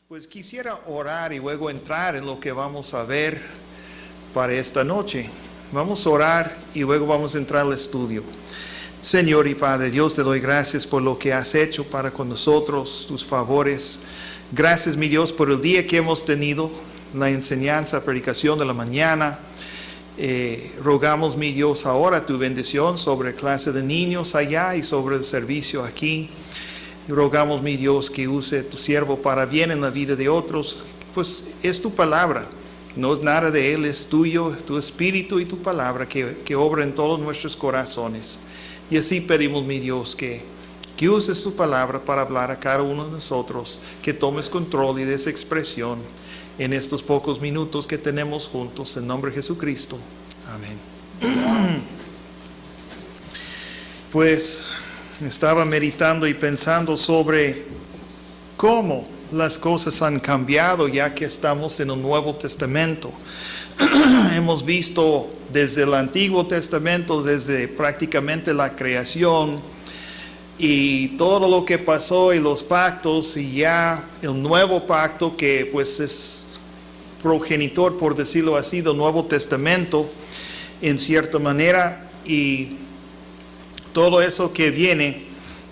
Pues quisiera orar y luego entrar en lo que vamos a ver para esta noche. Vamos a orar y luego vamos a entrar al estudio. Señor y Padre Dios, te doy gracias por lo que has hecho para con nosotros, tus favores. Gracias, mi Dios, por el día que hemos tenido, la enseñanza, predicación de la mañana. Rogamos, mi Dios, ahora tu bendición sobre clase de niños allá y sobre el servicio aquí. Y rogamos, mi Dios, que use tu siervo para bien en la vida de otros, pues es tu palabra, no es nada de él, es tuyo, tu espíritu y tu palabra que obra en todos nuestros corazones. Y así pedimos, mi Dios, que uses tu palabra para hablar a cada uno de nosotros, que tomes control y des expresión en estos pocos minutos que tenemos juntos, en nombre de Jesucristo. Amén. Pues estaba meditando y pensando sobre cómo las cosas han cambiado ya que estamos en el Nuevo Testamento. Hemos visto desde el Antiguo Testamento, desde prácticamente la creación y todo lo que pasó y los pactos, y ya el nuevo pacto que pues es progenitor, por decirlo así, del Nuevo Testamento en cierta manera, y todo eso que viene.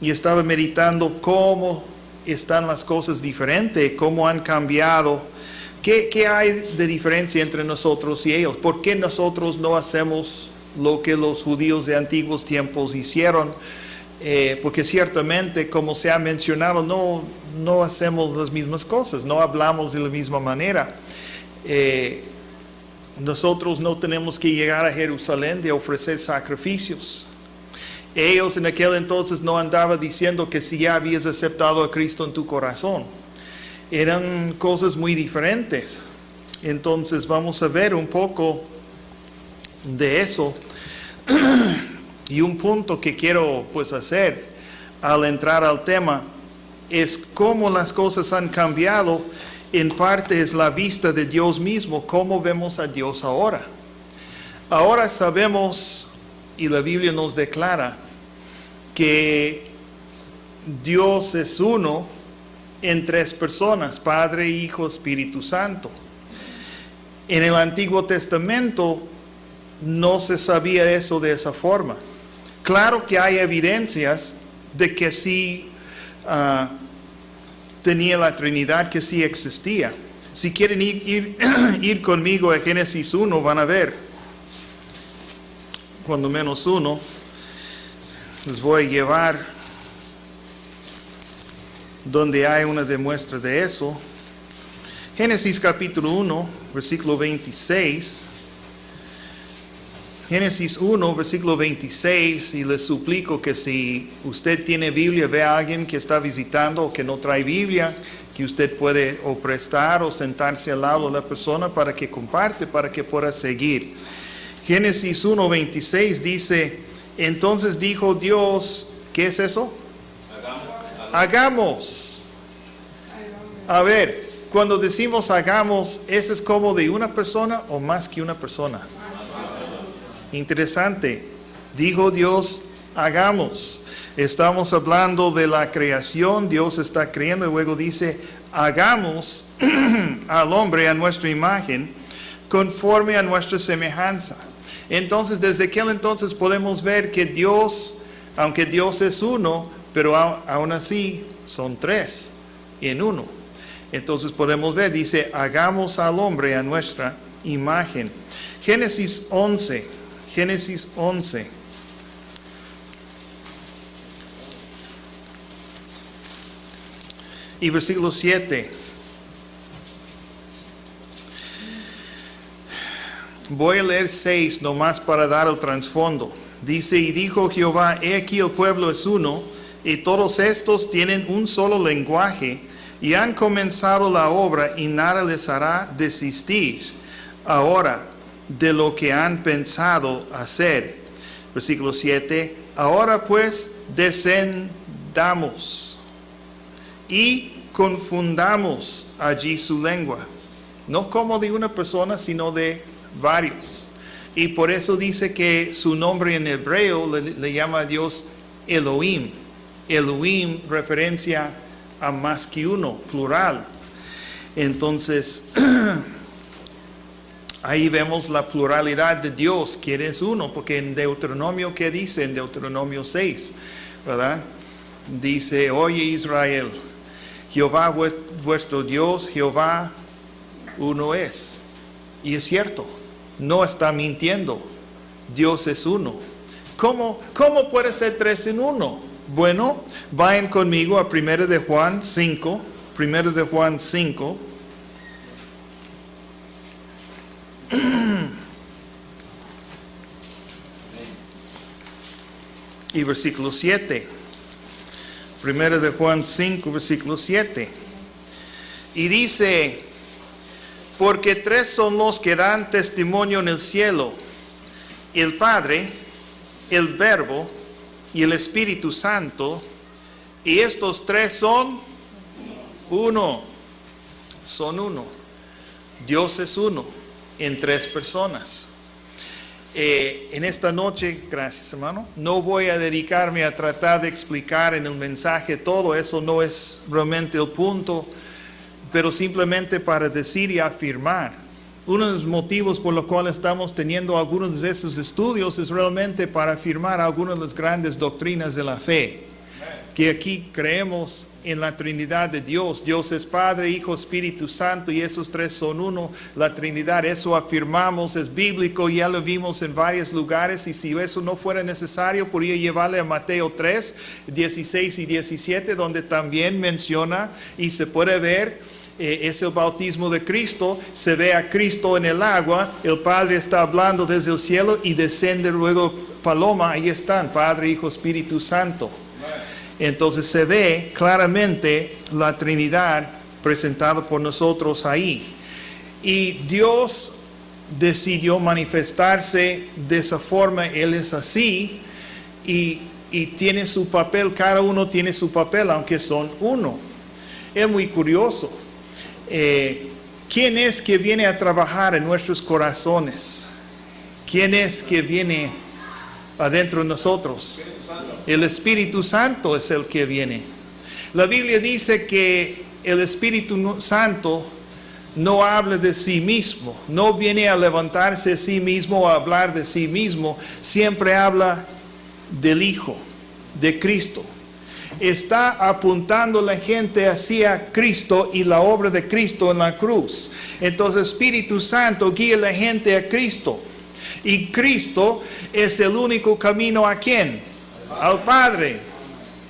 Y estaba meditando cómo están las cosas diferentes, cómo han cambiado, qué hay de diferencia entre nosotros y ellos, por qué nosotros no hacemos lo que los judíos de antiguos tiempos hicieron, porque ciertamente, como se ha mencionado, no hacemos las mismas cosas, no hablamos de la misma manera. Nosotros no tenemos que llegar a Jerusalén de ofrecer sacrificios. Ellos en aquel entonces no andaban diciendo que si ya habías aceptado a Cristo en tu corazón. Eran cosas muy diferentes. Entonces vamos a ver un poco de eso. Y un punto que quiero pues hacer al entrar al tema es cómo las cosas han cambiado. En parte es la vista de Dios mismo, cómo vemos a Dios ahora. Ahora sabemos, y la Biblia nos declara, que Dios es uno en tres personas, Padre, Hijo, Espíritu Santo. En el Antiguo Testamento no se sabía eso de esa forma. Claro que hay evidencias de que sí tenía la Trinidad, que sí existía. Si quieren ir conmigo a Génesis 1, van a ver, cuando menos uno. Les voy a llevar donde hay una demuestra de eso. Génesis capítulo 1, versículo 26. Génesis 1, versículo 26, y les suplico que si usted tiene Biblia, ve a alguien que está visitando o que no trae Biblia, que usted puede o prestar o sentarse al lado de la persona para que comparte, para que pueda seguir. Génesis 1, 26 dice: entonces dijo Dios, ¿qué es eso? Hagamos. A ver, cuando decimos hagamos, ¿eso es como de una persona o más que una persona? Interesante. Dijo Dios, hagamos. Estamos hablando de la creación, Dios está creando y luego dice, hagamos al hombre a nuestra imagen, conforme a nuestra semejanza. Entonces, desde aquel entonces podemos ver que Dios, aunque Dios es uno, pero aún así son tres en uno. Entonces podemos ver, dice, hagamos al hombre a nuestra imagen. Génesis 11. Y versículo 7. Voy a leer 6 nomás para dar el trasfondo. Dice, y dijo Jehová, he aquí el pueblo es uno, y todos estos tienen un solo lenguaje, y han comenzado la obra, y nada les hará desistir ahora de lo que han pensado hacer. Versículo 7, ahora pues descendamos y confundamos allí su lengua, no como de una persona, sino de varios. Y por eso dice que su nombre en hebreo le llama a Dios Elohim. Elohim, referencia a más que uno, plural. Entonces, ahí vemos la pluralidad de Dios, quien es uno, porque en Deuteronomio, ¿qué dice? En Deuteronomio 6, ¿verdad? Dice, oye Israel, Jehová vuestro Dios, Jehová uno es. Y es cierto, no está mintiendo, Dios es uno. ¿Cómo puede ser tres en uno? Bueno, vayan conmigo a 1 de Juan 5, 1 de Juan 5. Y versículo 7. 1 de Juan 5, versículo 7. Y dice, porque tres son los que dan testimonio en el cielo, el Padre, el Verbo y el Espíritu Santo, y estos tres son uno. Son uno. Dios es uno en tres personas. En esta noche, gracias hermano, no voy a dedicarme a tratar de explicar en el mensaje todo eso, no es realmente el punto, pero simplemente para decir y afirmar. Uno de los motivos por los cuales estamos teniendo algunos de esos estudios es realmente para afirmar algunas de las grandes doctrinas de la fe. Que aquí creemos en la Trinidad de Dios. Dios es Padre, Hijo, Espíritu Santo, y esos tres son uno. La Trinidad, eso afirmamos, es bíblico, ya lo vimos en varios lugares, y si eso no fuera necesario, podría llevarle a Mateo 3, 16 y 17, donde también menciona, y se puede ver, es el bautismo de Cristo, se ve a Cristo en el agua, el Padre está hablando desde el cielo, y desciende luego paloma, ahí están, Padre, Hijo, Espíritu Santo. Entonces se ve claramente la Trinidad presentada por nosotros ahí. Y Dios decidió manifestarse de esa forma, Él es así, y tiene su papel, cada uno tiene su papel, aunque son uno. Es muy curioso. ¿Quién es que viene a trabajar en nuestros corazones? ¿Quién es que viene adentro de nosotros? El Espíritu Santo es el que viene. La Biblia dice que el Espíritu Santo no habla de sí mismo, no viene a levantarse de sí mismo o a hablar de sí mismo, siempre habla del Hijo, de Cristo. Está apuntando la gente hacia Cristo y la obra de Cristo en la cruz. Entonces el Espíritu Santo guía a la gente a Cristo. Y Cristo es el único camino ¿a quién? Al Padre.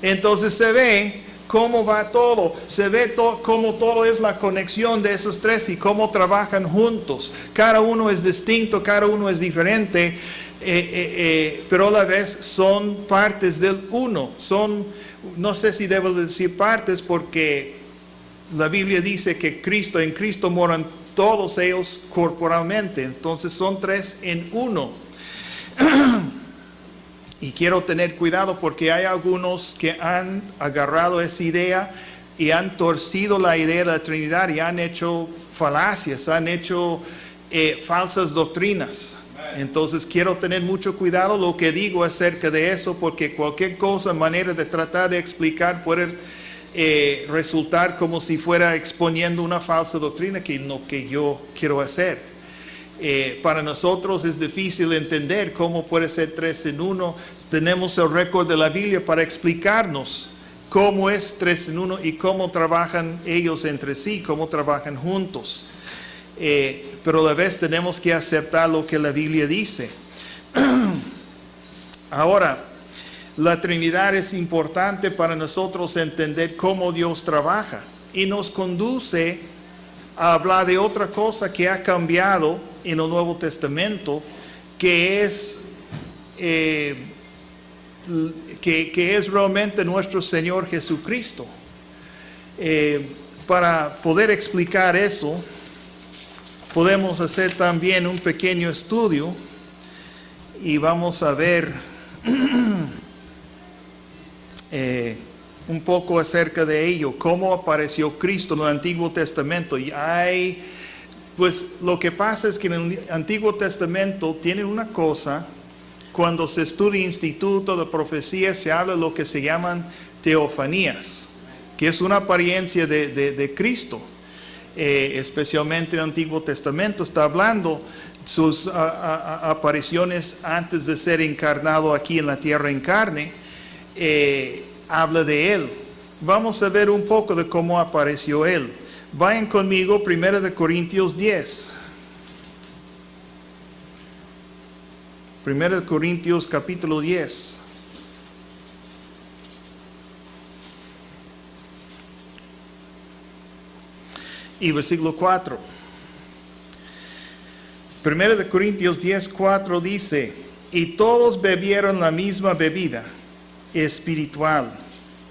Entonces se ve cómo va todo, se ve cómo todo es la conexión de esos tres y cómo trabajan juntos. Cada uno es distinto, cada uno es diferente, pero a la vez son partes del uno. No sé si debo decir partes, porque la Biblia dice que en Cristo moran todos ellos corporalmente. Entonces son tres en uno. Y quiero tener cuidado porque hay algunos que han agarrado esa idea y han torcido la idea de la Trinidad y han hecho falacias, han hecho falsas doctrinas. Entonces quiero tener mucho cuidado lo que digo acerca de eso, porque cualquier cosa, manera de tratar de explicar puede resultar como si fuera exponiendo una falsa doctrina, que no que yo quiero hacer. Para nosotros es difícil entender cómo puede ser tres en uno. Tenemos el récord de la Biblia para explicarnos cómo es tres en uno y cómo trabajan ellos entre sí, cómo trabajan juntos. Pero a la vez tenemos que aceptar lo que la Biblia dice. Ahora, la Trinidad es importante para nosotros entender cómo Dios trabaja, y nos conduce a hablar de otra cosa que ha cambiado en el Nuevo Testamento, que es realmente nuestro Señor Jesucristo. Para poder explicar eso, podemos hacer también un pequeño estudio y vamos a ver un poco acerca de ello, cómo apareció Cristo en el Antiguo Testamento. Y pues lo que pasa es que en el Antiguo Testamento tienen una cosa, cuando se estudia Instituto de Profecía se habla de lo que se llaman teofanías, que es una apariencia de Cristo. especialmente en el Antiguo Testamento, está hablando sus apariciones antes de ser encarnado aquí en la tierra en carne, habla de él. Vamos a ver un poco de cómo apareció él. Vayan conmigo, 1 de Corintios 10. 1 de Corintios capítulo 10. Y versículo 4. 1 de Corintios 10, 4 dice, y todos bebieron la misma bebida espiritual,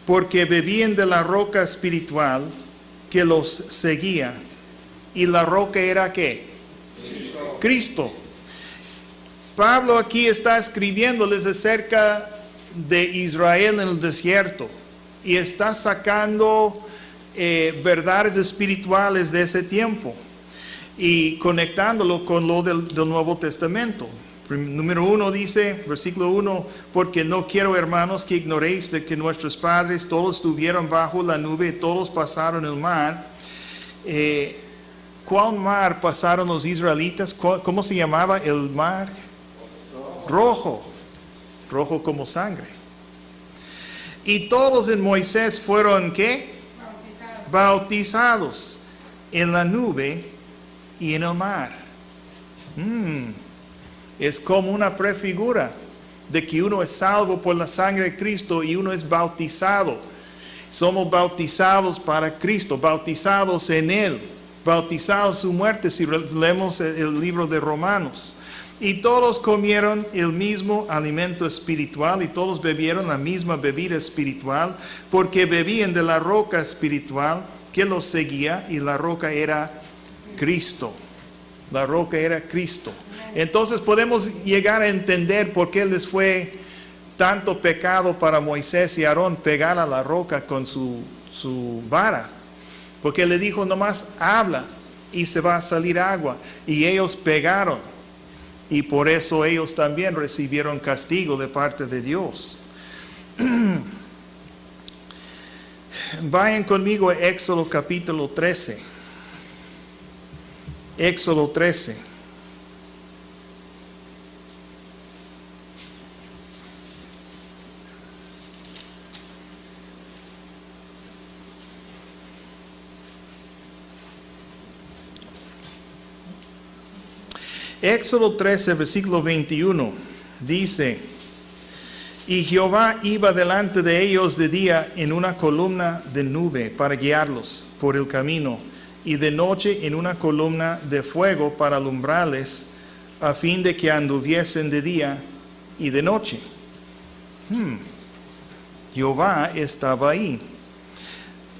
porque bebían de la roca espiritual que los seguía. ¿Y la roca era qué? Cristo. Pablo aquí está escribiéndoles acerca de Israel en el desierto y está sacando verdades espirituales de ese tiempo y conectándolo con lo del Nuevo Testamento. Número 1 dice, versículo 1, porque no quiero, hermanos, que ignoréis de que nuestros padres todos estuvieron bajo la nube, todos pasaron el mar. ¿Cuál mar pasaron los israelitas? ¿Cómo se llamaba el mar? Rojo, rojo como sangre. Y todos en Moisés fueron, ¿qué? Bautizados en la nube y en el mar. Es como una prefigura de que uno es salvo por la sangre de Cristo y uno es bautizado. Somos bautizados para Cristo, bautizados en Él, bautizados en su muerte, si leemos el libro de Romanos. Y todos comieron el mismo alimento espiritual y todos bebieron la misma bebida espiritual, porque bebían de la roca espiritual que los seguía, y la roca era Cristo. La roca era Cristo. Entonces podemos llegar a entender por qué les fue tanto pecado para Moisés y Aarón pegar a la roca con su vara. Porque le dijo nomás habla y se va a salir agua. Y ellos pegaron. Y por eso ellos también recibieron castigo de parte de Dios. Vayan conmigo a Éxodo capítulo 13. Éxodo 13. Éxodo 13, versículo 21, dice, y Jehová iba delante de ellos de día en una columna de nube para guiarlos por el camino, y de noche en una columna de fuego para alumbrarles, a fin de que anduviesen de día y de noche. Jehová estaba ahí.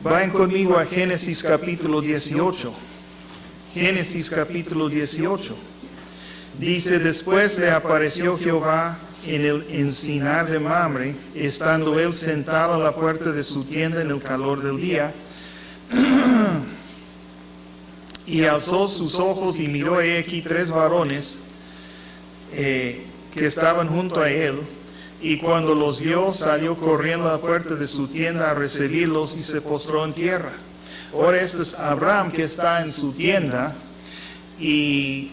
Vayan conmigo a Génesis capítulo 18. Génesis capítulo 18. Dice, después le apareció Jehová en el encinar de Mamre, estando él sentado a la puerta de su tienda en el calor del día, y alzó sus ojos y miró he aquí 3 varones que estaban junto a él, y cuando los vio salió corriendo a la puerta de su tienda a recibirlos y se postró en tierra. Ahora este es Abraham que está en su tienda y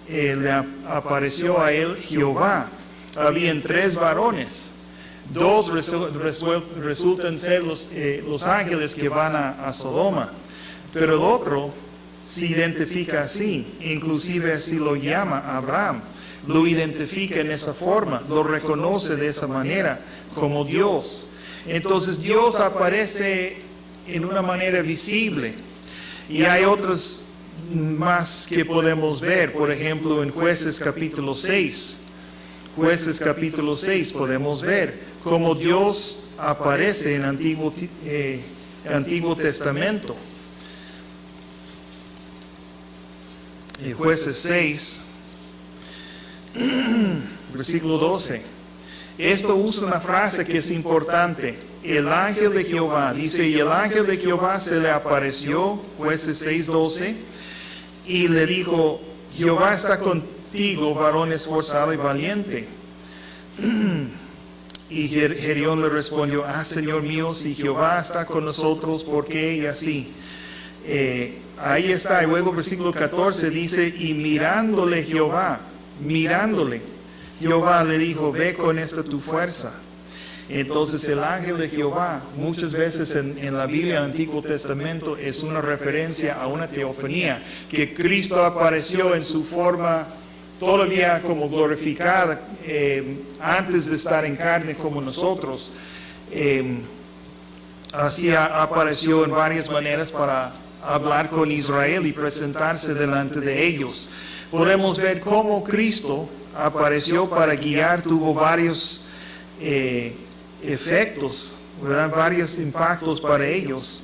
le apareció a él Jehová. Habían 3 varones, 2 resultan ser los ángeles que van a Sodoma, pero el otro se identifica así, inclusive así lo llama Abraham, lo identifica en esa forma, lo reconoce de esa manera como Dios. Entonces Dios aparece en una manera visible, y hay otros más que podemos ver. Por ejemplo, en Jueces capítulo 6, Jueces capítulo 6 podemos ver cómo Dios aparece en Antiguo Testamento. En Jueces 6, versículo 12. Esto usa una frase que es importante. El ángel de Jehová, dice, y el ángel de Jehová se le apareció, Jueces 6:12, y le dijo, Jehová está contigo, varón esforzado y valiente. Y Gedeón le respondió, Señor mío, si Jehová está con nosotros, ¿por qué? Y así. Ahí está, y luego versículo 14 dice, y mirándole Jehová le dijo, ve con esta tu fuerza. Entonces el ángel de Jehová, muchas veces en la Biblia, en el Antiguo Testamento, es una referencia a una teofanía, que Cristo apareció en su forma todavía como glorificada, antes de estar en carne como nosotros. Así apareció en varias maneras para hablar con Israel y presentarse delante de ellos. Podemos ver cómo Cristo apareció para guiar, tuvo varios efectos, ¿verdad? Varios impactos para ellos.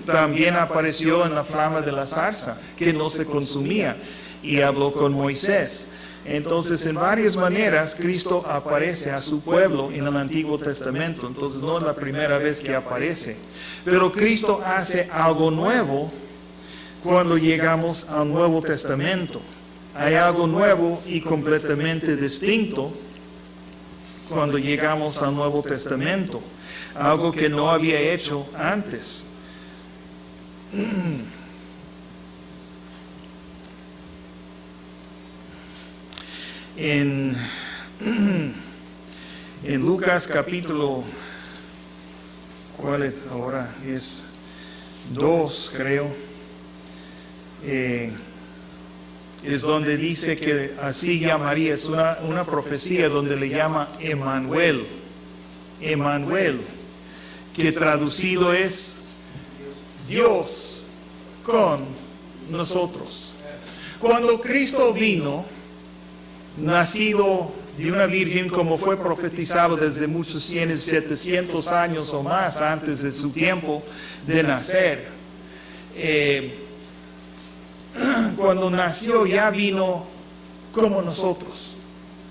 También apareció en la flama de la zarza, que no se consumía, y habló con Moisés. Entonces, en varias maneras, Cristo aparece a su pueblo en el Antiguo Testamento. Entonces, no es la primera vez que aparece. Pero Cristo hace algo nuevo cuando llegamos al Nuevo Testamento. Hay algo nuevo y completamente distinto cuando llegamos al Nuevo Testamento. Algo que no había hecho antes. En Lucas capítulo, ¿cuál es ahora? Es 2, creo. Es donde dice que así llamaría, es una profecía donde le llama Emmanuel, que traducido es Dios con nosotros. Cuando Cristo vino, nacido de una virgen, como fue profetizado desde muchos 700 años o más antes de su tiempo de nacer, cuando nació ya vino como nosotros.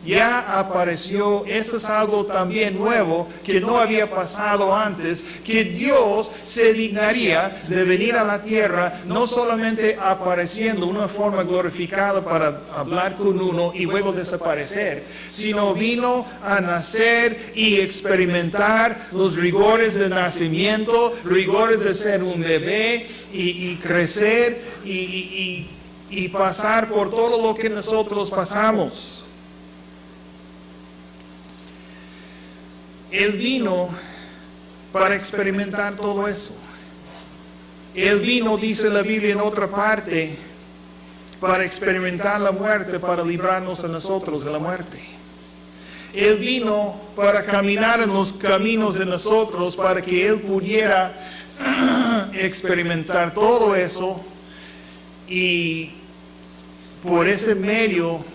Ya apareció, eso es algo también nuevo que no había pasado antes, que Dios se dignaría de venir a la tierra, no solamente apareciendo una forma glorificada para hablar con uno y luego desaparecer, sino vino a nacer y experimentar los rigores del nacimiento, rigores de ser un bebé y crecer y pasar por todo lo que nosotros pasamos. Él vino para experimentar todo eso. Él vino, dice la Biblia en otra parte, para experimentar la muerte, para librarnos a nosotros de la muerte. Él vino para caminar en los caminos de nosotros, para que Él pudiera experimentar todo eso y por ese medio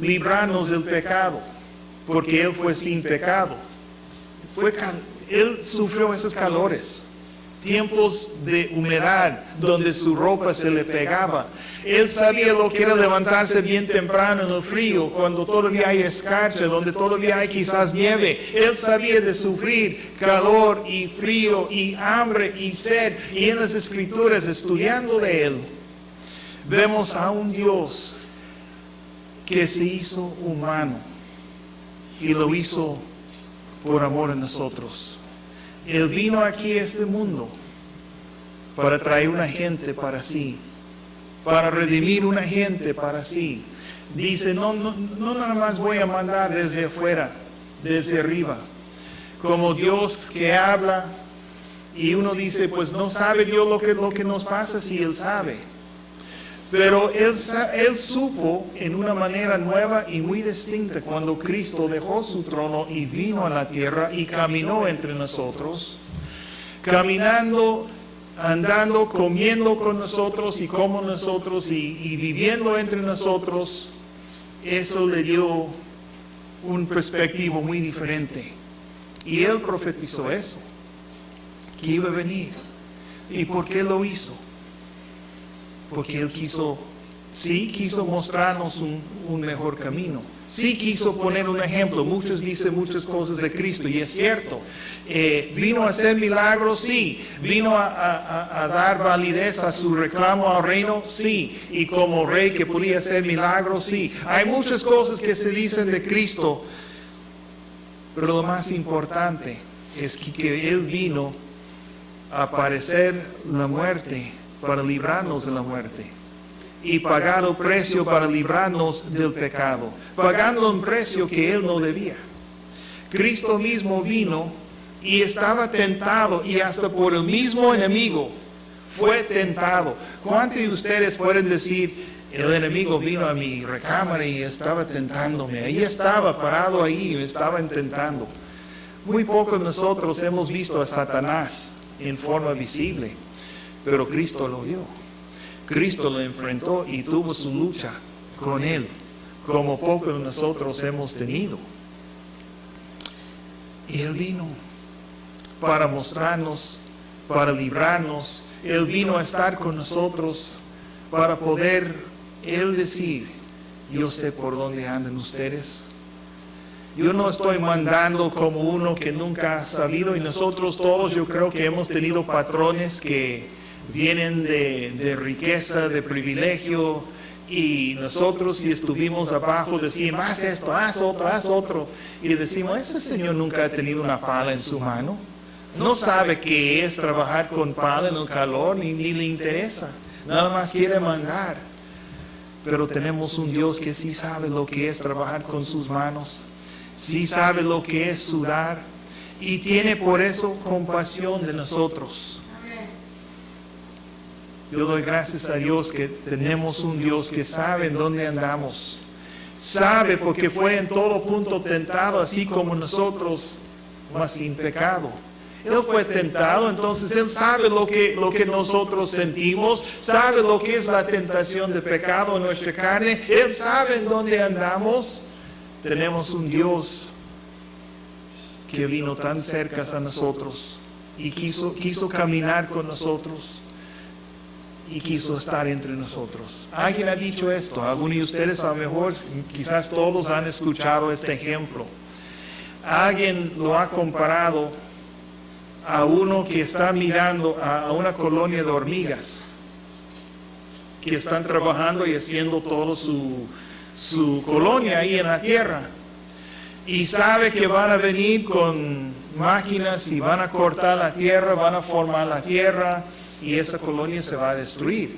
librarnos del pecado, porque Él fue sin pecado. Él sufrió esos calores, tiempos de humedad donde su ropa se le pegaba. Él sabía lo que era levantarse bien temprano en el frío, cuando todavía hay escarcha, donde todavía hay quizás nieve. Él sabía de sufrir calor y frío y hambre y sed. Y en las Escrituras, estudiando de Él, vemos a un Dios que se hizo humano y lo hizo por amor a nosotros. Él vino aquí a este mundo para traer una gente para sí, para redimir una gente para sí. Dice, no nada más voy a mandar desde afuera, desde arriba, como Dios que habla y uno dice, pues no sabe Dios lo que nos pasa, si Él sabe. Pero él supo en una manera nueva y muy distinta cuando Cristo dejó su trono y vino a la tierra y caminó entre nosotros, caminando, andando, comiendo con nosotros y como nosotros y viviendo entre nosotros. Eso le dio un perspectivo muy diferente. Y Él profetizó eso, que iba a venir. ¿Y por qué lo hizo? Porque Él quiso mostrarnos un mejor camino. Sí quiso poner un ejemplo. Muchos dicen muchas cosas de Cristo, y es cierto. Vino a hacer milagros, sí. Vino a dar validez a su reclamo al reino, sí. Y como rey que podía hacer milagros, sí. Hay muchas cosas que se dicen de Cristo, pero lo más importante es que Él vino a padecer la muerte para librarnos de la muerte y pagar el precio para librarnos del pecado, pagando un precio que Él no debía. Cristo mismo vino y estaba tentado, y hasta por el mismo enemigo fue tentado. ¿Cuántos de ustedes pueden decir, el enemigo vino a mi recámara y estaba tentándome? Ahí estaba, parado ahí, me estaba intentando. Muy pocos de nosotros hemos visto a Satanás en forma visible, pero Cristo lo vio. Cristo lo enfrentó y tuvo su lucha con Él, como pocos de nosotros hemos tenido. Y Él vino para mostrarnos, para librarnos. Él vino a estar con nosotros para poder Él decir, yo sé por dónde andan ustedes. Yo no estoy mandando como uno que nunca ha sabido, y nosotros todos yo creo que hemos tenido patrones que vienen de riqueza, de privilegio, y nosotros si estuvimos abajo decimos, haz esto, haz otro, y decimos, ese señor nunca ha tenido una pala en su mano, no sabe qué es trabajar con pala en el calor, ni le interesa, nada más quiere mandar. Pero tenemos un Dios que sí sabe lo que es trabajar con sus manos, sí sabe lo que es sudar, y tiene por eso compasión de nosotros. Yo doy gracias a Dios que tenemos un Dios que sabe en dónde andamos. Sabe porque fue en todo punto tentado, así como nosotros, mas sin pecado. Él fue tentado, entonces Él sabe lo que nosotros sentimos, sabe lo que es la tentación de pecado en nuestra carne, Él sabe en dónde andamos. Tenemos un Dios que vino tan cerca a nosotros y quiso caminar con nosotros y quiso estar entre nosotros. Alguien ha dicho esto, algunos de ustedes a lo mejor, quizás todos han escuchado este ejemplo. Alguien lo ha comparado a uno que está mirando a una colonia de hormigas que están trabajando y haciendo todo su colonia ahí en la tierra, y sabe que van a venir con máquinas y van a cortar la tierra, van a formar la tierra y esa colonia se va a destruir.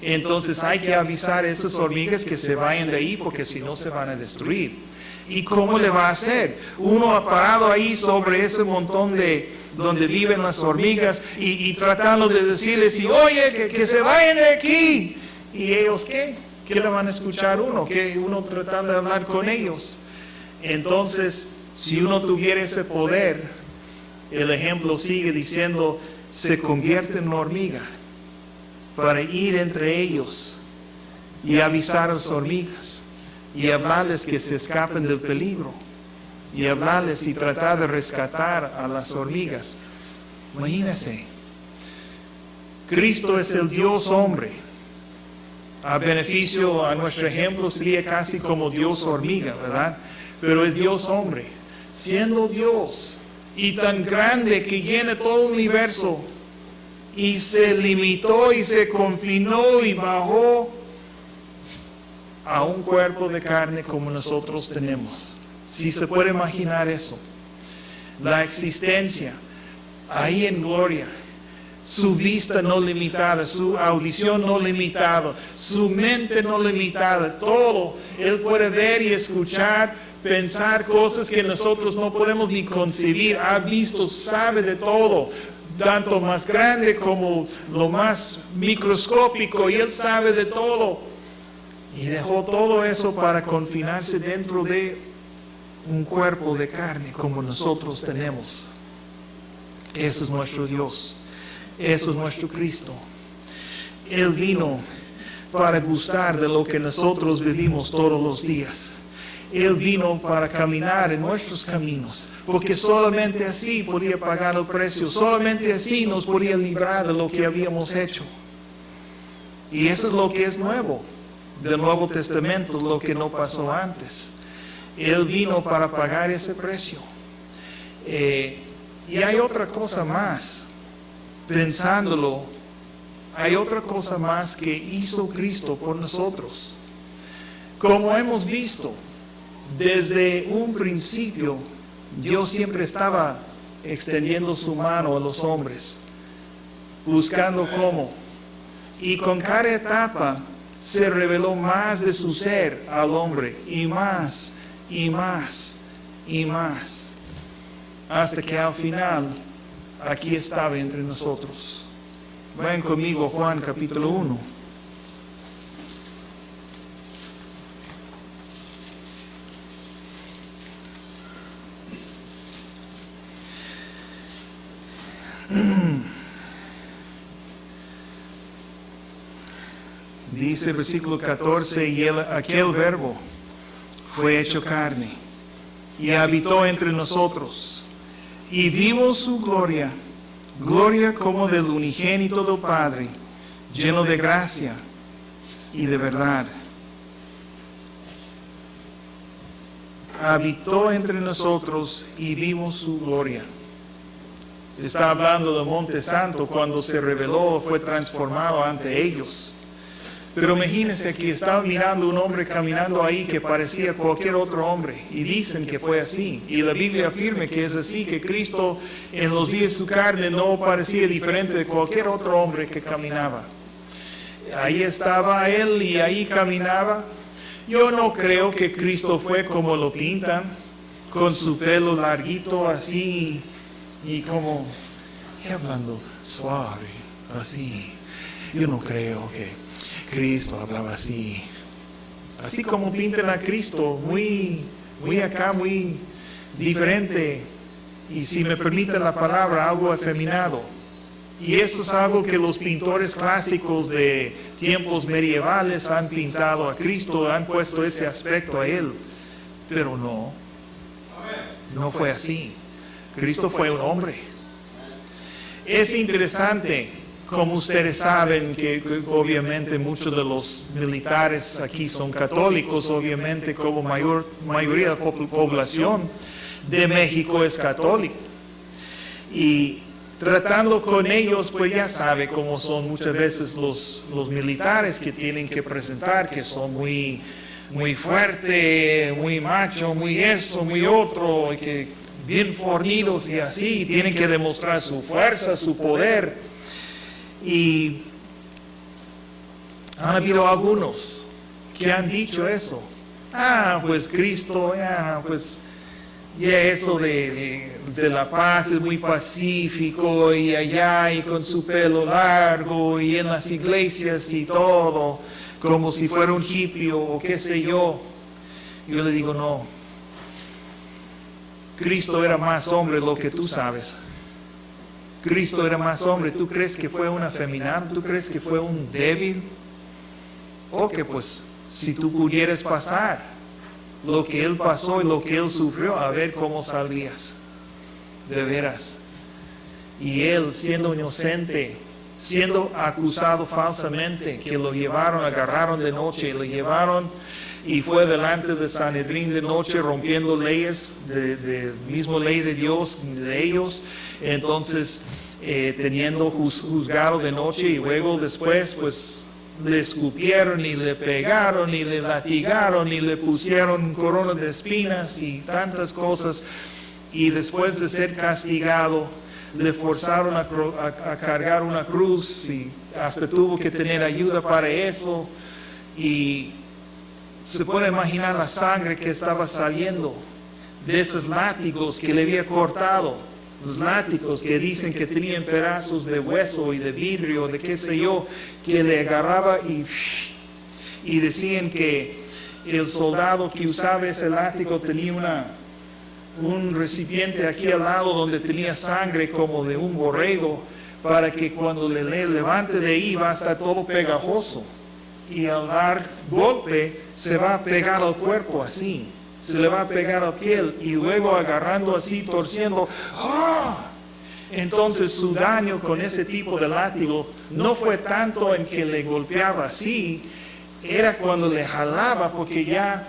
Entonces hay que avisar a esas hormigas que se vayan de ahí, porque si no se van a destruir. ¿Y cómo le va a hacer? Uno ha parado ahí sobre ese montón de donde viven las hormigas y tratando de decirles, oye, que se vayan de aquí. ¿Y ellos qué? ¿Qué le van a escuchar uno? Que uno tratando de hablar con ellos. Entonces, si uno tuviera ese poder, el ejemplo sigue diciendo, se convierte en una hormiga para ir entre ellos y avisar a las hormigas y hablarles que se escapen del peligro y hablarles y tratar de rescatar a las hormigas. Imagínense, Cristo es el Dios hombre. A beneficio, a nuestro ejemplo sería casi como Dios hormiga, ¿verdad? Pero es Dios hombre, siendo Dios y tan grande que llena todo el universo, y se limitó y se confinó y bajó a un cuerpo de carne como nosotros tenemos. Si se puede imaginar eso, la existencia ahí en gloria, su vista no limitada, su audición no limitada, su mente no limitada, todo Él puede ver y escuchar, pensar cosas que nosotros no podemos ni concebir. Ha visto, sabe de todo, tanto más grande como lo más microscópico, y Él sabe de todo. Y dejó todo eso para confinarse dentro de un cuerpo de carne como nosotros tenemos. Eso es nuestro Dios. Eso es nuestro Cristo. Él vino para gustar de lo que nosotros vivimos todos los días. Él vino para caminar en nuestros caminos, porque solamente así podía pagar el precio, solamente así nos podía librar de lo que habíamos hecho. Y eso es lo que es nuevo del Nuevo Testamento, lo que no pasó antes. Él vino para pagar ese precio. Y hay otra cosa más, pensándolo, hay otra cosa más que hizo Cristo por nosotros. Como hemos visto, desde un principio, Dios siempre estaba extendiendo su mano a los hombres, buscando cómo Y con cada etapa se reveló más de su ser al hombre, y más, y más, y más, hasta que al final aquí estaba entre nosotros. Vayan conmigo, Juan capítulo 1. Dice versículo 14, y aquel verbo fue hecho carne y habitó entre nosotros, y vimos su gloria, gloria como del unigénito del Padre, lleno de gracia y de verdad. Habitó entre nosotros y vimos su gloria. Está hablando del Monte Santo, cuando se reveló, fue transformado ante ellos. Pero imagínense que estaba mirando un hombre caminando ahí que parecía cualquier otro hombre. Y dicen que fue así. Y la Biblia afirma que es así, que Cristo en los días de su carne no parecía diferente de cualquier otro hombre que caminaba. Ahí estaba él y ahí caminaba. Yo no creo que Cristo fue como lo pintan, con su pelo larguito así y como y hablando suave, así. Yo no creo que Cristo hablaba así como pintan a Cristo, muy acá, muy diferente, y si me permite la palabra, algo efeminado. Y eso es algo que los pintores clásicos de tiempos medievales han pintado a Cristo, han puesto ese aspecto a Él, pero no fue así. Cristo fue un hombre. Es interesante, como ustedes saben, que obviamente muchos de los militares aquí son católicos, obviamente como mayoría de la población de México es católica. Y tratando con ellos, pues ya sabe cómo son muchas veces los militares que tienen que presentar, que son muy fuerte, muy macho, muy eso, muy otro, y que bien fornidos y así, tienen que demostrar su fuerza, su poder. Y han habido algunos que han dicho eso. Pues Cristo, pues ya eso de la paz es muy pacífico y allá y con su pelo largo y en las iglesias y todo, como si fuera un hippie o qué sé yo. Yo le digo, no. Cristo era más hombre de lo que tú sabes. Cristo era más hombre. ¿Tú crees que fue un afeminado? ¿Tú crees que fue un débil? O que pues, si tú pudieras pasar lo que Él pasó y lo que Él sufrió, a ver cómo saldrías. De veras. Y Él, siendo inocente, siendo acusado falsamente, que lo llevaron, agarraron de noche y lo llevaron, y fue delante de Sanedrín de noche rompiendo leyes, de misma ley de Dios, de ellos. Entonces, teniendo juzgado de noche, y luego después, pues, le escupieron y le pegaron y le latigaron y le pusieron corona de espinas y tantas cosas. Y después de ser castigado, le forzaron a cargar una cruz y hasta tuvo que tener ayuda para eso. Y se puede imaginar la sangre que estaba saliendo de esos látigos que le había cortado. Los látigos que dicen que tenían pedazos de hueso y de vidrio, de qué sé yo, que le agarraba y decían que el soldado que usaba ese látigo tenía un recipiente aquí al lado donde tenía sangre como de un borrego, para que cuando le levante de ahí va a estar todo pegajoso. Y al dar golpe se va a pegar al cuerpo así, se le va a pegar a la piel y luego agarrando así, torciendo. Entonces su daño con ese tipo de látigo no fue tanto en que le golpeaba así, era cuando le jalaba, porque ya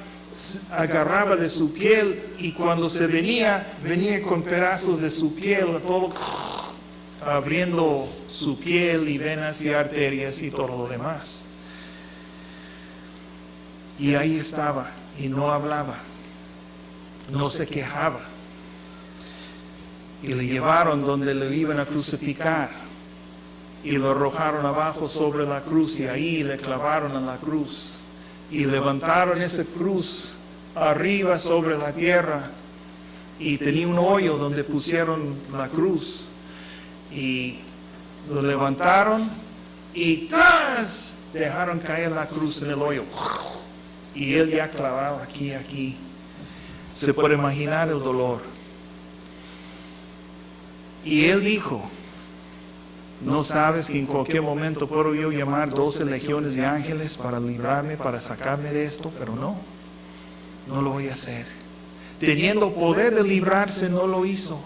agarraba de su piel y cuando se venía con pedazos de su piel, todo abriendo su piel y venas y arterias y todo lo demás. Y ahí estaba, y no hablaba, no se quejaba. Y le llevaron donde le iban a crucificar. y lo arrojaron abajo sobre la cruz y ahí le clavaron en la cruz. Y levantaron esa cruz arriba sobre la tierra y tenía un hoyo donde pusieron la cruz. Y lo levantaron y ¡tas! Dejaron caer la cruz en el hoyo. Y él ya clavado aquí. Se puede imaginar el dolor. Y él dijo, ¿no sabes que en cualquier momento puedo yo llamar 12 legiones de ángeles para librarme, para sacarme de esto? Pero no lo voy a hacer. Teniendo poder de librarse, no lo hizo.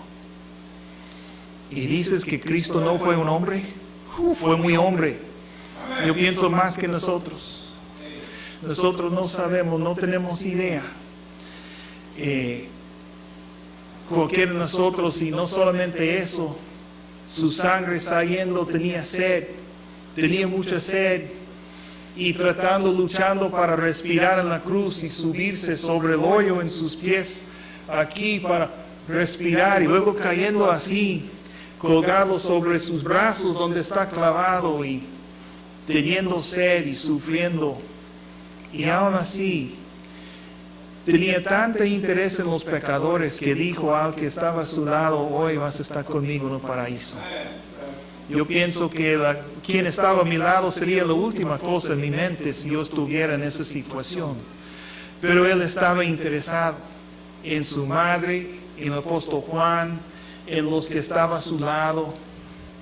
Y dices que Cristo no fue un hombre. Fue muy hombre. Yo pienso más que nosotros. Nosotros no sabemos, no tenemos idea. Cualquiera de nosotros, y no solamente eso, su sangre saliendo, tenía sed, tenía mucha sed, y luchando para respirar en la cruz y subirse sobre el hoyo en sus pies aquí para respirar, y luego cayendo así, colgado sobre sus brazos donde está clavado y teniendo sed y sufriendo. Y aún así, tenía tanto interés en los pecadores que dijo al que estaba a su lado, hoy vas a estar conmigo en el paraíso. Yo pienso que quien estaba a mi lado sería la última cosa en mi mente si yo estuviera en esa situación. Pero él estaba interesado en su madre, en el apóstol Juan, en los que estaban a su lado.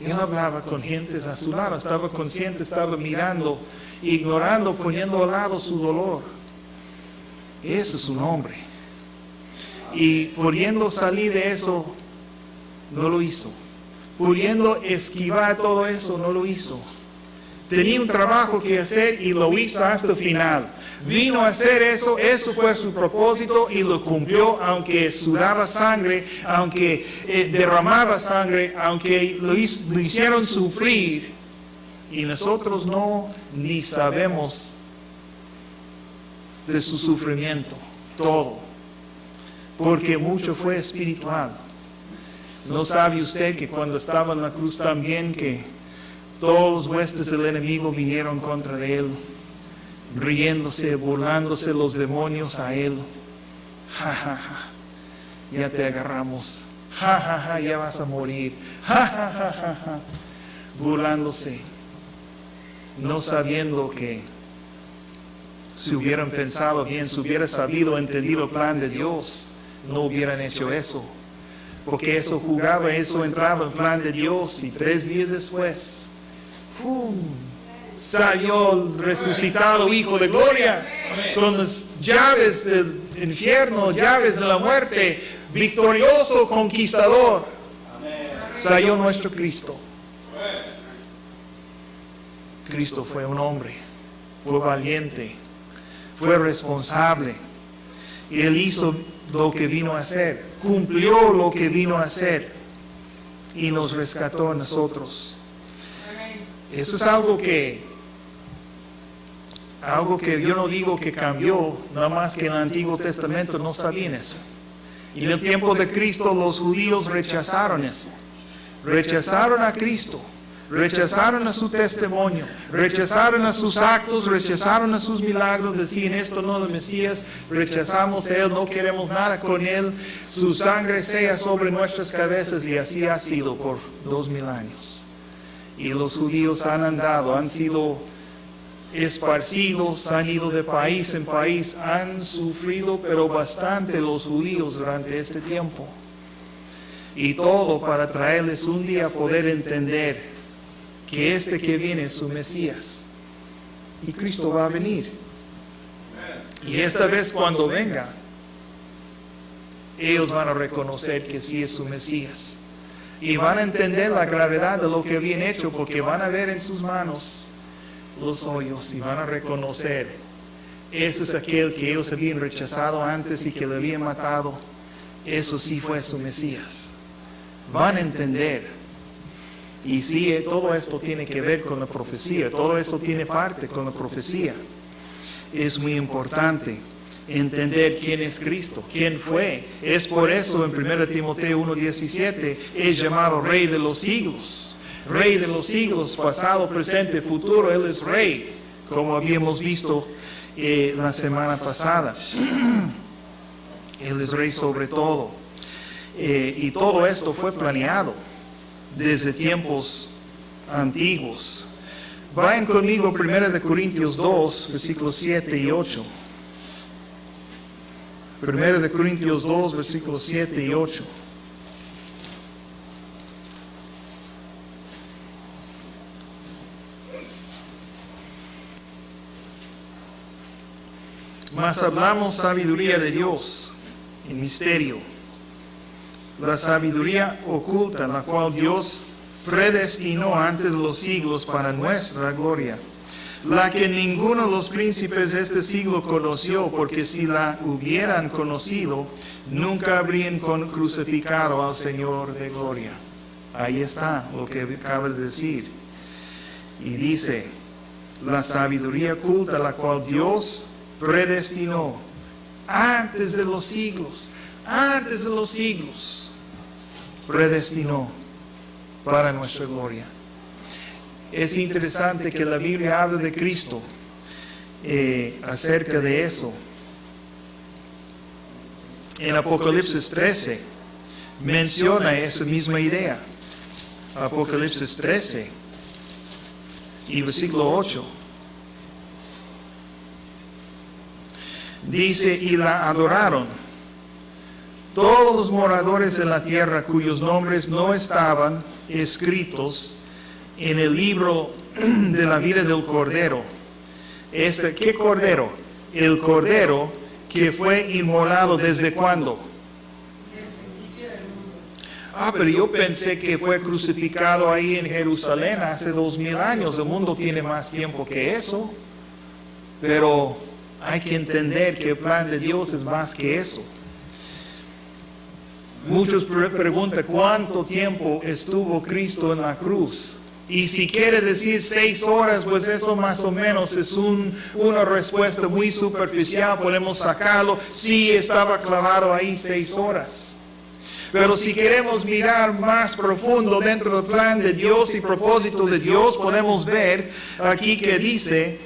Él hablaba con gentes a su lado, estaba consciente, estaba mirando, ignorando, poniendo al lado su dolor. Ese es su nombre. Y pudiendo salir de eso, no lo hizo. Pudiendo esquivar todo eso, no lo hizo. Tenía un trabajo que hacer y lo hizo hasta el final. Vino a hacer eso fue su propósito y lo cumplió, aunque sudaba sangre, aunque derramaba sangre, aunque lo hicieron sufrir. Y nosotros ni sabemos de su sufrimiento, todo, porque mucho fue espiritual. ¿No sabe usted que cuando estaba en la cruz también que todos los huestes del enemigo vinieron contra de él, riéndose, burlándose los demonios a él? Ja, ja, ja, ya te agarramos, ja, ja, ja, ya vas a morir, ja, ja, ja, ja, ja, burlándose, no sabiendo que si hubieran pensado bien, si hubieran sabido, entendido el plan de Dios, no hubieran hecho eso. Porque eso jugaba, eso entraba en el plan de Dios, y 3 días después, ¡pum!, salió el resucitado Hijo de Gloria, con las llaves del infierno, llaves de la muerte, victorioso, conquistador. Salió nuestro Cristo. Cristo fue un hombre, fue valiente, fue responsable, y Él hizo lo que vino a hacer, cumplió lo que vino a hacer y nos rescató a nosotros. Eso es algo que yo no digo que cambió, nada más que en el Antiguo Testamento no sabían eso. Y en el tiempo de Cristo los judíos rechazaron eso, rechazaron a Cristo, rechazaron a su testimonio, rechazaron a sus actos, rechazaron a sus milagros, decían esto no es el Mesías, rechazamos a Él, no queremos nada con Él, su sangre sea sobre nuestras cabezas, y así ha sido por 2000 años. Y los judíos han sido esparcidos, han ido de país en país, han sufrido pero bastante los judíos durante este tiempo. Y todo para traerles un día poder entender que este que viene es su Mesías. Y Cristo va a venir. Y esta vez cuando venga, ellos van a reconocer que sí es su Mesías. Y van a entender la gravedad de lo que habían hecho, porque van a ver en sus manos los hoyos y van a reconocer, ese es aquel que ellos habían rechazado antes y que le habían matado. Eso sí fue su Mesías. Van a entender. Y sí, todo esto tiene que ver con la profecía, todo esto tiene parte con la profecía. Es muy importante entender quién es Cristo, quién fue. Es por eso en 1 Timoteo 1:17 es llamado Rey de los siglos. Rey de los siglos, pasado, presente, futuro. Él es Rey, como habíamos visto la semana pasada. Él es Rey sobre todo. Y todo esto fue planeado desde tiempos antiguos. Vayan conmigo a 1 Corintios 2, versículos 7 y 8. 1 Corintios 2, versículos 7 y 8. Mas hablamos sabiduría de Dios en misterio, la sabiduría oculta, la cual Dios predestinó antes de los siglos para nuestra gloria, la que ninguno de los príncipes de este siglo conoció, porque si la hubieran conocido, nunca habrían crucificado al Señor de gloria. Ahí está lo que acaba de decir. Y dice, la sabiduría oculta, la cual Dios predestinó antes de los siglos, predestinó para nuestra gloria. Es interesante que la Biblia habla de Cristo acerca de eso. En Apocalipsis 13 menciona esa misma idea. Apocalipsis 13 y versículo 8. Dice, y la adoraron todos los moradores de la tierra cuyos nombres no estaban escritos en el libro de la vida del Cordero. ¿Qué Cordero? El Cordero que fue inmolado ¿desde cuándo? Pero yo pensé que fue crucificado ahí en Jerusalén hace 2000 años. El mundo tiene más tiempo que eso. Pero hay que entender que el plan de Dios es más que eso. Muchos preguntan cuánto tiempo estuvo Cristo en la cruz. Y si quiere decir 6 horas, pues eso más o menos es una respuesta muy superficial. Podemos sacarlo. Sí, estaba clavado ahí 6 horas. Pero si queremos mirar más profundo dentro del plan de Dios y propósito de Dios, podemos ver aquí que dice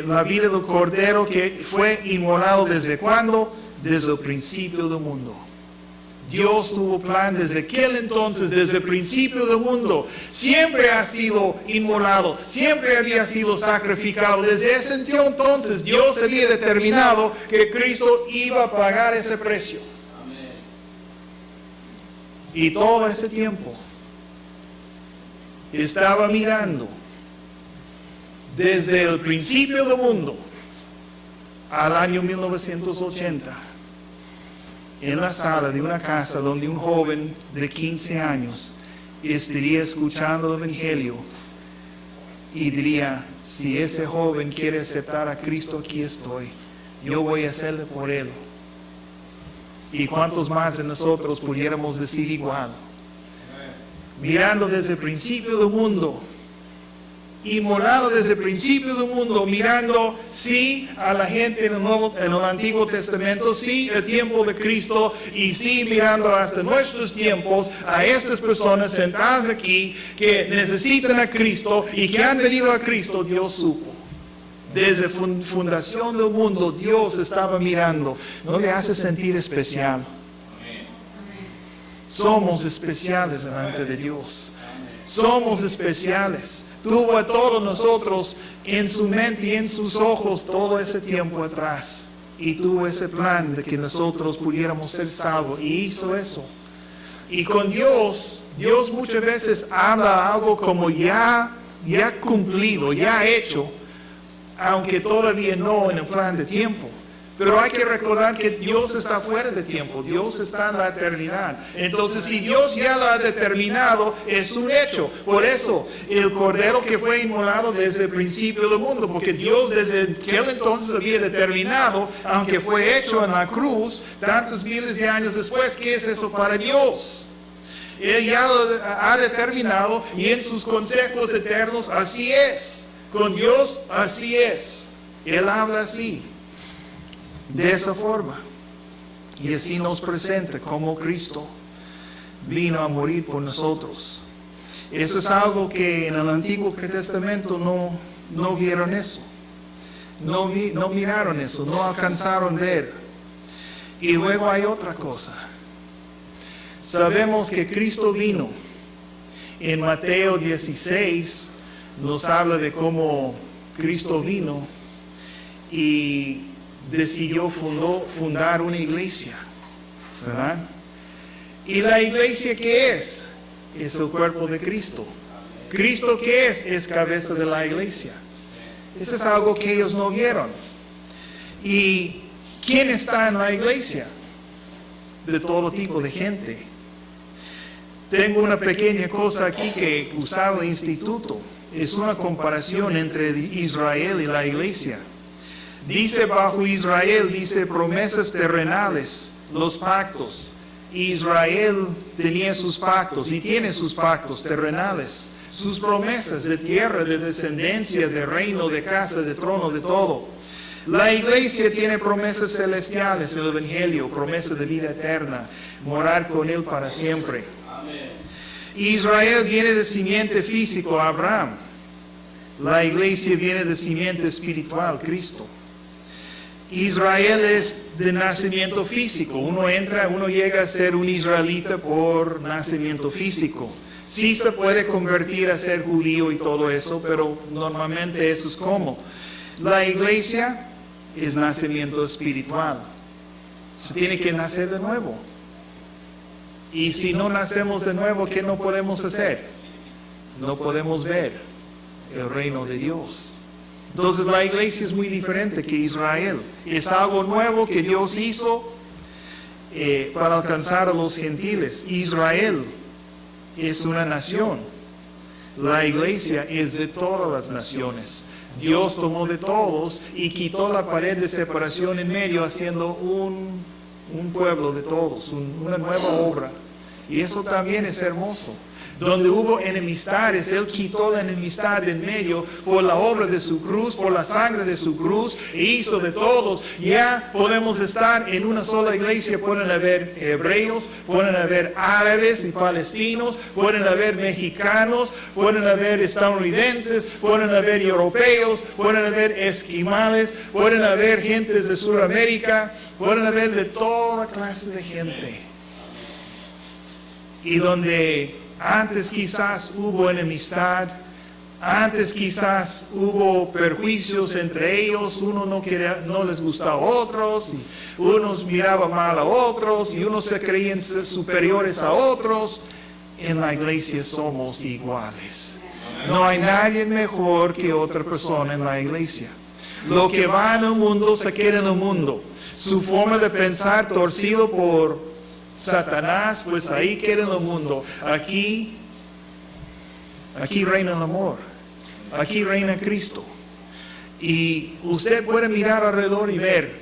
la vida del Cordero que fue inmolado ¿desde cuándo? Desde el principio del mundo. Dios tuvo plan desde aquel entonces, desde el principio del mundo. Siempre ha sido inmolado, siempre había sido sacrificado. Desde ese entonces Dios había determinado que Cristo iba a pagar ese precio. Amén. Y todo ese tiempo estaba mirando desde el principio del mundo al año 1980. En la sala de una casa donde un joven de 15 años estaría escuchando el Evangelio y diría, si ese joven quiere aceptar a Cristo, aquí estoy, yo voy a hacerle por él. ¿Y cuántos más de nosotros pudiéramos decir igual? Mirando desde el principio del mundo, inmolado desde el principio del mundo, mirando sí a la gente en el Antiguo Testamento, sí el tiempo de Cristo, y sí mirando hasta nuestros tiempos a estas personas sentadas aquí que necesitan a Cristo y que han venido a Cristo. Dios supo. Desde fundación del mundo Dios estaba mirando. ¿No le hace sentir especial? Somos especiales delante de Dios. Somos especiales. Tuvo a todos nosotros en su mente y en sus ojos todo ese tiempo atrás. Y tuvo ese plan de que nosotros pudiéramos ser salvos. Y hizo eso. Y con Dios muchas veces habla algo como ya cumplido, ya hecho, aunque todavía no en el plan de tiempo. Pero hay que recordar que Dios está fuera de tiempo, Dios está en la eternidad. Entonces, si Dios ya lo ha determinado, es un hecho. Por eso, el Cordero que fue inmolado desde el principio del mundo, porque Dios desde aquel entonces había determinado, aunque fue hecho en la cruz, tantos miles de años después, ¿qué es eso para Dios? Él ya lo ha determinado y en sus consejos eternos así es. Con Dios así es. Él habla así. De esa forma. Y así nos presenta como Cristo vino a morir por nosotros. Eso es algo que en el Antiguo Testamento no vieron eso. No miraron eso, no alcanzaron a ver. Y luego hay otra cosa. Sabemos que Cristo vino. En Mateo 16 nos habla de cómo Cristo vino y decidió fundar una iglesia, ¿verdad? ¿Y la iglesia qué es? Es el cuerpo de Cristo. ¿Cristo qué es? Es cabeza de la iglesia. Eso es algo que ellos no vieron. ¿Y quién está en la iglesia? De todo tipo de gente. Tengo una pequeña cosa aquí que usaba el instituto. Es una comparación entre Israel y la iglesia. Dice bajo Israel, dice promesas terrenales, los pactos. Israel tenía sus pactos y tiene sus pactos terrenales. Sus promesas de tierra, de descendencia, de reino, de casa, de trono, de todo. La iglesia tiene promesas celestiales, el evangelio, promesa de vida eterna, morar con él para siempre. Israel viene de simiente físico, Abraham. La iglesia viene de simiente espiritual, Cristo. Israel es de nacimiento físico. Uno llega a ser un israelita por nacimiento físico. Sí se puede convertir a ser judío y todo eso, pero normalmente eso es como. La iglesia es nacimiento espiritual. Se tiene que nacer de nuevo. Y si no nacemos de nuevo, ¿qué no podemos hacer? No podemos ver el reino de Dios. Entonces la iglesia es muy diferente que Israel. Es algo nuevo que Dios hizo para alcanzar a los gentiles. Israel es una nación. La iglesia es de todas las naciones. Dios tomó de todos y quitó la pared de separación en medio, haciendo un pueblo de todos, una nueva obra. Y eso también es hermoso. Donde hubo enemistades, Él quitó la enemistad de en medio por la obra de su cruz, por la sangre de su cruz, e hizo de todos. Ya podemos estar en una sola iglesia. Pueden haber hebreos, pueden haber árabes y palestinos, pueden haber mexicanos, pueden haber estadounidenses, pueden haber europeos, pueden haber esquimales, pueden haber gentes de Sudamérica, pueden haber de toda clase de gente. Y donde antes quizás hubo enemistad, antes quizás hubo perjuicios entre ellos, uno no les gustaba a otros, y unos miraba mal a otros, y unos se creían superiores a otros. En la iglesia somos iguales. No hay nadie mejor que otra persona en la iglesia. Lo que va en el mundo se queda en el mundo. Su forma de pensar torcido por Satanás, pues ahí queda en el mundo. Aquí reina el amor. Aquí reina Cristo. Y usted puede mirar alrededor y ver.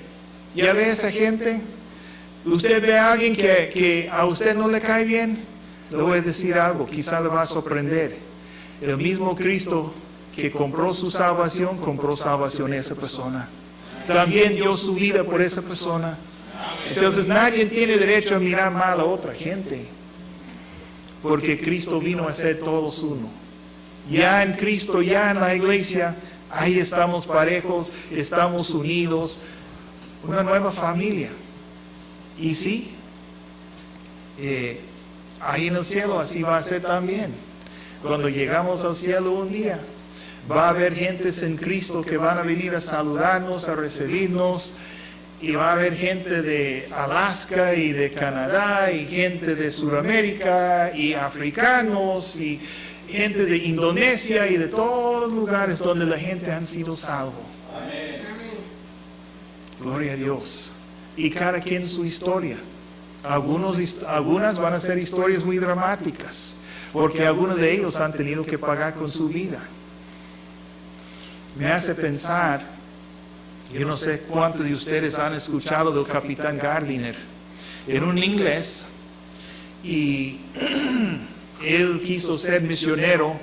¿Ya ve a esa gente? ¿Usted ve a alguien que a usted no le cae bien? Le voy a decir algo, quizá le va a sorprender. El mismo Cristo que compró salvación a esa persona. También dio su vida por esa persona. Entonces nadie tiene derecho a mirar mal a otra gente, porque Cristo vino a ser todos uno. Ya en Cristo, ya en la iglesia, ahí estamos parejos, estamos unidos, una nueva familia. Y sí, ahí en el cielo así va a ser también. Cuando llegamos al cielo un día, va a haber gentes en Cristo que van a venir a saludarnos, a recibirnos. Y va a haber gente de Alaska y de Canadá y gente de Sudamérica y africanos y gente de Indonesia y de todos los lugares donde la gente han sido salvos. Gloria a Dios. Y cada quien su historia. Algunas van a ser historias muy dramáticas, porque algunos de ellos han tenido que pagar con su vida. Me hace pensar. Yo no sé cuántos de ustedes han escuchado del capitán Gardiner. Era un inglés y él quiso ser misionero.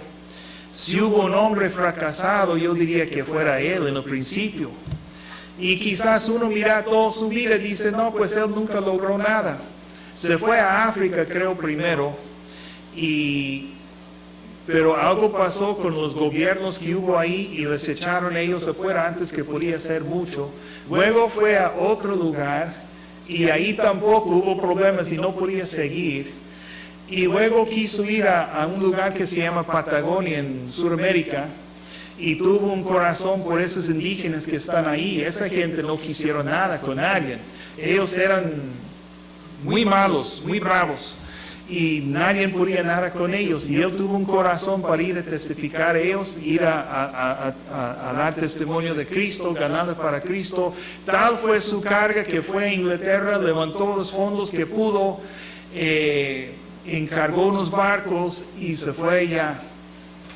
Si hubo un hombre fracasado, yo diría que fuera él en el principio. Y quizás uno mira toda su vida y dice, no, pues él nunca logró nada. Se fue a África, creo, primero, y pero algo pasó con los gobiernos que hubo ahí y les echaron ellos afuera antes que podía ser mucho. Luego fue a otro lugar y ahí tampoco hubo problemas y no podía seguir. Y luego quiso ir a un lugar que se llama Patagonia en Sudamérica y tuvo un corazón por esos indígenas que están ahí. Esa gente no quisieron nada con nadie. Ellos eran muy malos, muy bravos. Y nadie podía nada con ellos. Y él tuvo un corazón para ir a testificar a ellos, ir a dar testimonio de Cristo, ganarles para Cristo. Tal fue su carga que fue a Inglaterra, levantó los fondos que pudo, encargó unos barcos y se fue ya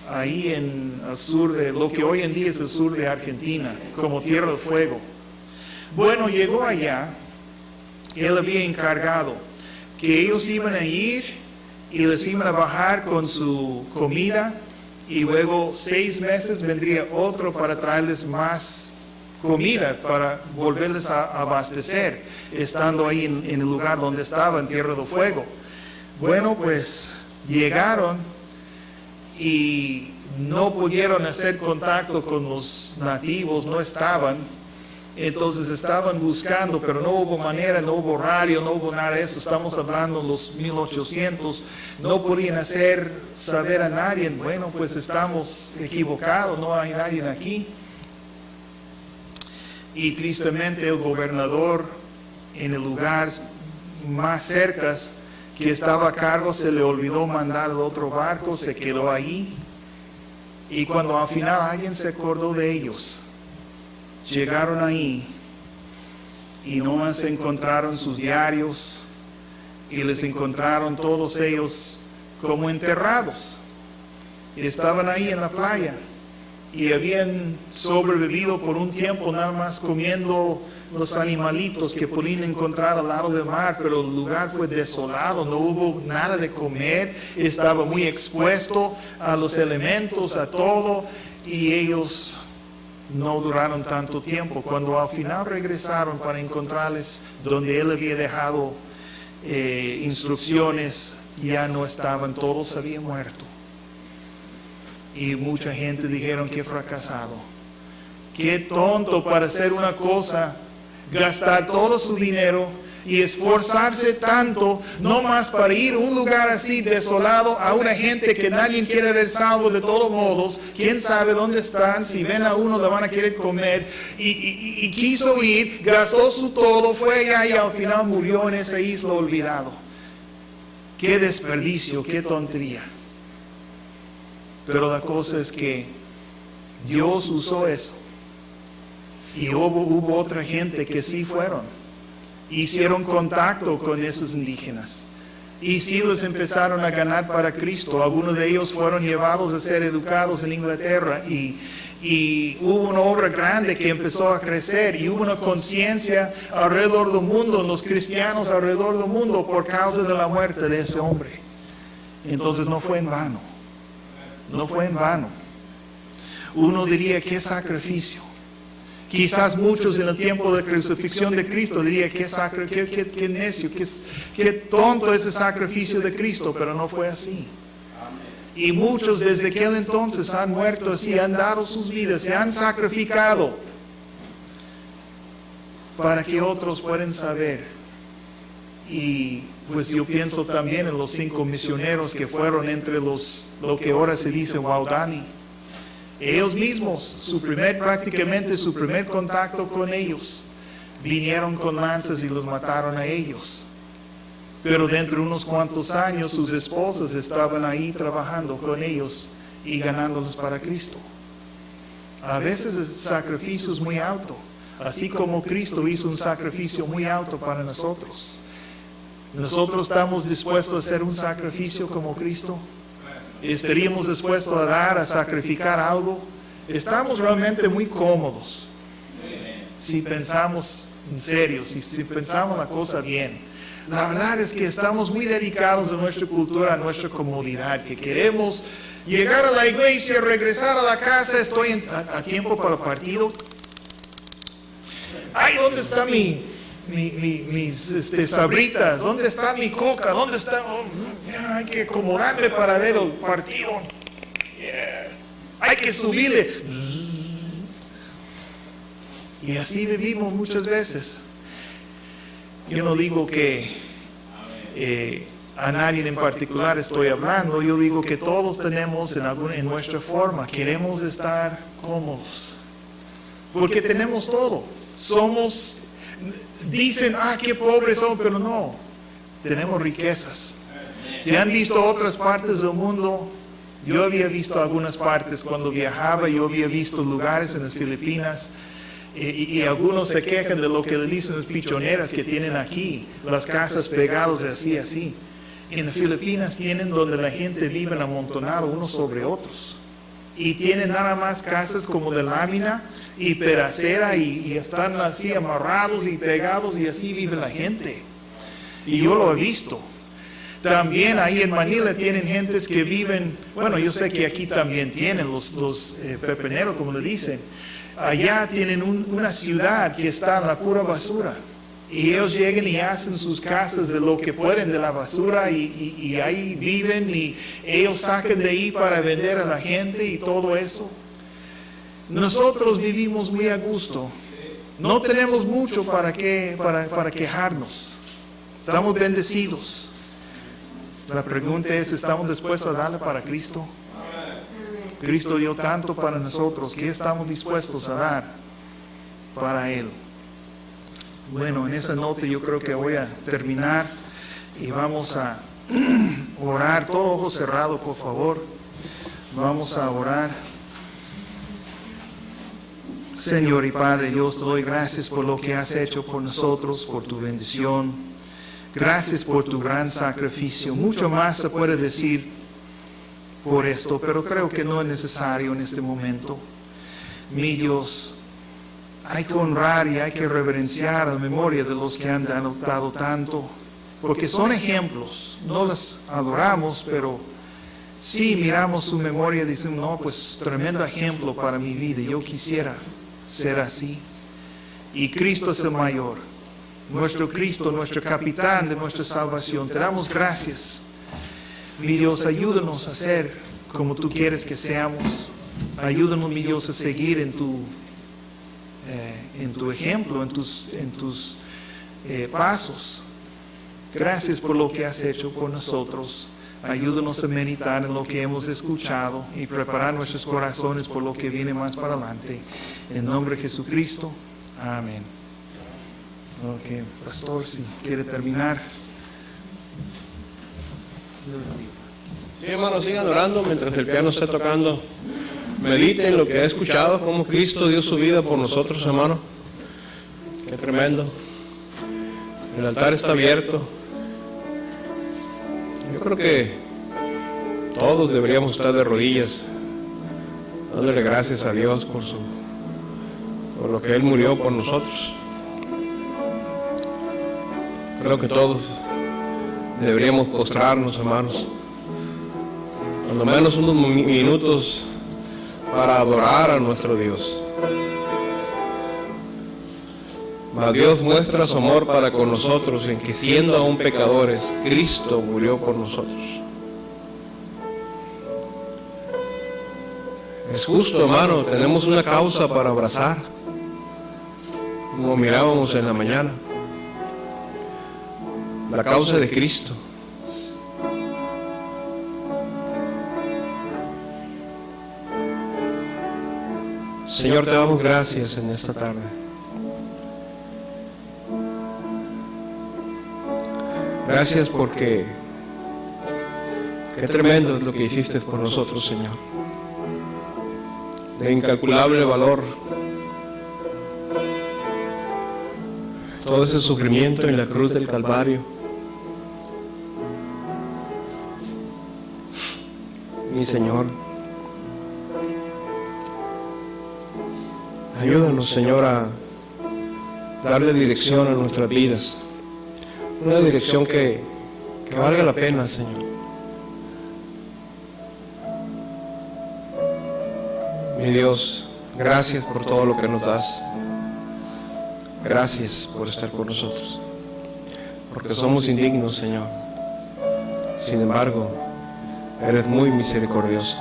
ahí en el sur de lo que hoy en día es el sur de Argentina, como Tierra del Fuego. Bueno, llegó allá, él había encargado que ellos iban a ir y les iban a bajar con su comida y luego 6 meses vendría otro para traerles más comida, para volverles a abastecer, estando ahí en el lugar donde estaba, en Tierra del Fuego. Bueno, pues llegaron y no pudieron hacer contacto con los nativos, no estaban. Entonces estaban buscando, pero no hubo manera, no hubo radio, no hubo nada de eso. Estamos hablando de los 1800, no podían hacer saber a nadie. Bueno, pues estamos equivocados, no hay nadie aquí. Y tristemente el gobernador en el lugar más cerca que estaba a cargo se le olvidó mandar el otro barco, se quedó ahí. Y cuando al final alguien se acordó de ellos, llegaron ahí y nomás encontraron sus diarios y les encontraron todos ellos como enterrados. Y estaban ahí en la playa y habían sobrevivido por un tiempo nada más comiendo los animalitos que podían encontrar al lado del mar, pero el lugar fue desolado, no hubo nada de comer, estaba muy expuesto a los elementos, a todo, y ellos no duraron tanto tiempo. Cuando al final regresaron para encontrarles donde él había dejado instrucciones, ya no estaban, todos habían muerto. Y mucha gente dijeron que fracasado. Qué tonto para hacer una cosa, gastar todo su dinero y esforzarse tanto, no más para ir a un lugar así desolado, a una gente que nadie quiere ver salvo de todos modos, quién sabe dónde están, si ven a uno le van a querer comer, y quiso ir, gastó su todo, fue allá y al final murió en esa isla olvidado. Qué desperdicio, qué tontería. Pero la cosa es que Dios usó eso, y hubo otra gente que sí fueron. Hicieron contacto con esos indígenas y sí los empezaron a ganar para Cristo. Algunos de ellos fueron llevados a ser educados en Inglaterra y hubo una obra grande que empezó a crecer y hubo una conciencia alrededor del mundo, los cristianos alrededor del mundo, por causa de la muerte de ese hombre. Entonces no fue en vano, no fue en vano. Uno diría, qué sacrificio. Quizás muchos en el tiempo de crucifixión de Cristo dirían, qué necio, qué tonto ese sacrificio de Cristo, pero no fue así. Y muchos desde aquel entonces han muerto así, han dado sus vidas, se han sacrificado para que otros puedan saber. Y pues yo pienso también en los 5 misioneros que fueron entre lo que ahora se dice Waodani. Ellos mismos, prácticamente su primer contacto con ellos, vinieron con lanzas y los mataron a ellos. Pero dentro de unos cuantos años sus esposas estaban ahí trabajando con ellos y ganándolos para Cristo. A veces el sacrificio es muy alto, así como Cristo hizo un sacrificio muy alto para nosotros. ¿Nosotros estamos dispuestos a hacer un sacrificio como Cristo? ¿Estaríamos dispuestos a dar, a sacrificar algo? Estamos realmente muy cómodos si pensamos en serio, si pensamos la cosa bien. La verdad es que estamos muy dedicados a nuestra cultura, a nuestra comodidad, que queremos llegar a la iglesia, regresar a la casa, estoy a tiempo para el partido. Ay, ¿dónde está mis sabritas? ¿Dónde está mi coca? ¿Dónde está? Hay que acomodarme para ver el partido. hay que subirle. Y así vivimos muchas veces. Yo no digo que a nadie en particular estoy hablando, yo digo que todos tenemos en nuestra forma, queremos estar cómodos, porque tenemos todo. Dicen, qué pobres son, pero no, tenemos riquezas. Si han visto otras partes del mundo, yo había visto algunas partes cuando viajaba, yo había visto lugares en las Filipinas, y algunos se quejan de lo que le dicen las pichoneras que tienen aquí, las casas pegadas así. En las Filipinas tienen donde la gente vive amontonado unos sobre otros. Y tienen nada más casas como de lámina y peracera y están así amarrados y pegados y así vive la gente. Y yo lo he visto. También ahí en Manila tienen gentes que viven, bueno, yo sé que aquí también tienen los pepeneros, como le dicen. Allá tienen una ciudad que está en la pura basura. Y ellos llegan y hacen sus casas de lo que pueden de la basura y ahí viven y ellos sacan de ahí para vender a la gente y todo eso. Nosotros vivimos muy a gusto. No tenemos mucho para quejarnos. Estamos bendecidos. La pregunta es, ¿estamos dispuestos a darle para Cristo? Cristo dio tanto para nosotros, ¿qué estamos dispuestos a dar para Él? Bueno, en esa nota yo creo que voy a terminar y vamos a orar. Todo ojo cerrado, por favor. Vamos a orar. Señor y Padre, Dios, te doy gracias por lo que has hecho por nosotros, por tu bendición. Gracias por tu gran sacrificio. Mucho más se puede decir por esto, pero creo que no es necesario en este momento. Mi Dios, hay que honrar y hay que reverenciar la memoria de los que han dado tanto, porque son ejemplos. No las adoramos, pero sí miramos su memoria y decimos, no, pues tremendo ejemplo para mi vida. Yo quisiera ser así. Y Cristo es el mayor. Nuestro Cristo, nuestro capitán de nuestra salvación. Te damos gracias. Mi Dios, ayúdanos a ser como tú quieres que seamos. Ayúdanos, mi Dios, a seguir en tu ejemplo, en tus pasos. Gracias por lo que has hecho por nosotros. Ayúdanos a meditar en lo que hemos escuchado y preparar nuestros corazones por lo que viene más para adelante. En nombre de Jesucristo. Amén. Ok, pastor, si quiere terminar. Sí, hermanos, sigan orando mientras el piano está tocando. Mediten lo que ha escuchado, cómo Cristo dio su vida por nosotros, hermano. Qué tremendo. El altar está abierto. Yo creo que todos deberíamos estar de rodillas, dándole gracias a Dios por lo que Él murió por nosotros. Creo que todos deberíamos postrarnos, hermanos, cuando menos unos minutos para adorar a nuestro Dios. Mas Dios muestra su amor para con nosotros en que, siendo aún pecadores, Cristo murió por nosotros. Es justo, hermano, tenemos una causa para abrazar, como mirábamos en la mañana. La causa de Cristo. Señor, te damos gracias en esta tarde. Gracias porque qué tremendo es lo que hiciste por nosotros, Señor. De incalculable valor. Todo ese sufrimiento en la cruz del Calvario. Mi Señor, ayúdanos, Señor, a darle dirección a nuestras vidas. Una dirección que valga la pena, Señor. Mi Dios, gracias por todo lo que nos das. Gracias por estar con nosotros. Porque somos indignos, Señor. Sin embargo, eres muy misericordioso.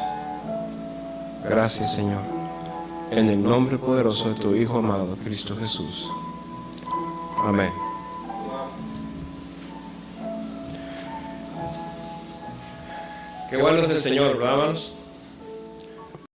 Gracias, Señor. En el nombre poderoso de tu Hijo amado, Cristo Jesús. Amén. Qué bueno es el Señor, ¿verdad, hermanos?